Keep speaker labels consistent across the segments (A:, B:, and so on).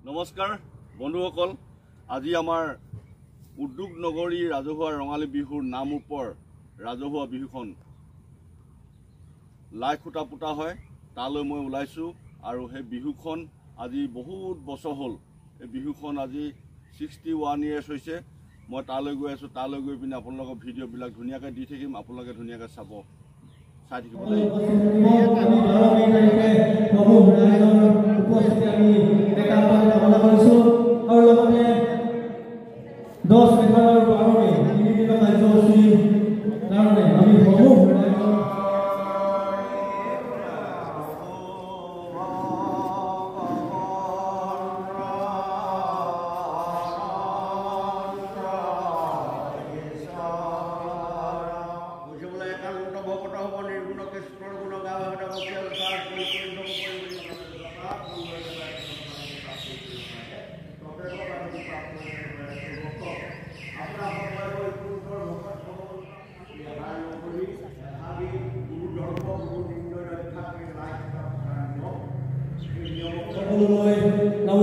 A: নমস্কাৰ বন্ধুসকল, আজি আমাৰ উদ্যোগ নগৰী ৰাজহুৱা ৰঙালী বিহুৰ নামৰূপৰ ৰাজহুৱা বিহুখন লাই খুঁটা পুতা হয়। তালৈ মই ওলাইছোঁ আৰু সেই বিহুখন আজি বহুত বছৰ হ'ল। এই বিহুখন আজি 61 years হৈছে। মই তালৈ গৈ আছোঁ। তালৈ গৈ পিনে আপোনালোকৰ ভিডিঅ'বিলাক ধুনীয়াকৈ দি থাকিম। আপোনালোকে ধুনীয়াকৈ চাই থাকিব লাগিব।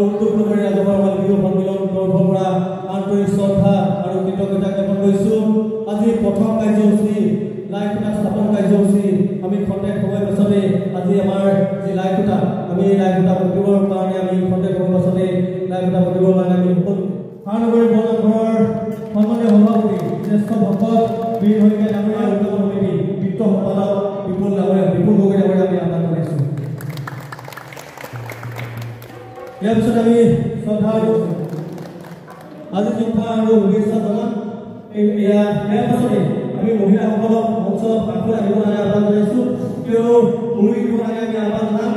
A: উদ্যোগ নগৰী ৰাজহুৱা বিহু সন্মিলন তৰফৰ পৰা আন্তৰিক শ্ৰদ্ধা আৰু কৃতজ্ঞতা জ্ঞাপন কৰিছোঁ। আজি প্ৰথম কাৰ্যসূচী লাই খুঁটা স্থাপন কাৰ্যসূচী আমি খন্তেক সময় পাছতে আজি আমাৰ যি লাই খুঁটা আমি লাই খুঁটা পুতিবৰ কাৰণে আমি খন্তেক সময় পাছতে লাই খুঁটা পুতিবৰ কাৰণে আমি মহানগৰী বনঘৰৰ সন্মানীয় সভাপতি জ্যেষ্ঠ ভকত বীৰ শইকীয়া ডাঙৰীয়া উদ্যোগ সমিতি বিত্ত সম্পাদক বিপুল গগৈ ডাঙৰীয়া আমি আহ্বান কৰিছোঁ। ইয়াৰ পিছত আমি শ্ৰদ্ধা আজি চিন্তা আৰু শুভেচ্ছা জনাম। ইয়াৰ পাছতে আমি মহিলাসকলক মঞ্চত কাষত আহিব লাগে আহ্বান জনাইছোঁ। কিয়নো উৰুলি দিব লাগে আমি আহ্বান জনাম।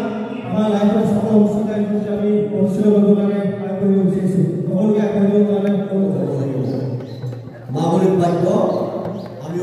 A: আমাৰ লাইফৰ স্থাপন অনুষ্ঠান কাৰ্যসূচী আমি অনুষ্ঠিত কৰিবৰ কাৰণে আয়োজন কৰিব বিচাৰিছোঁ। সকলোকে আগবাঢ়িবৰ কাৰণে মামুলিক বাক্য আমি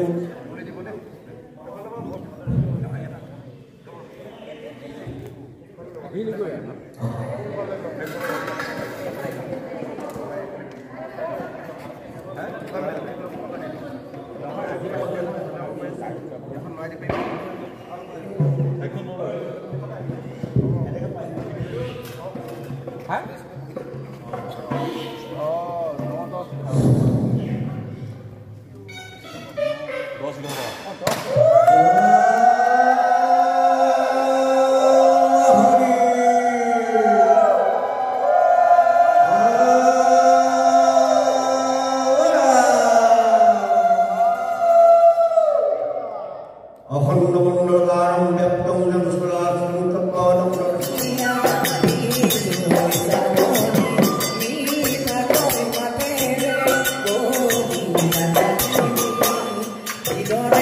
B: Don't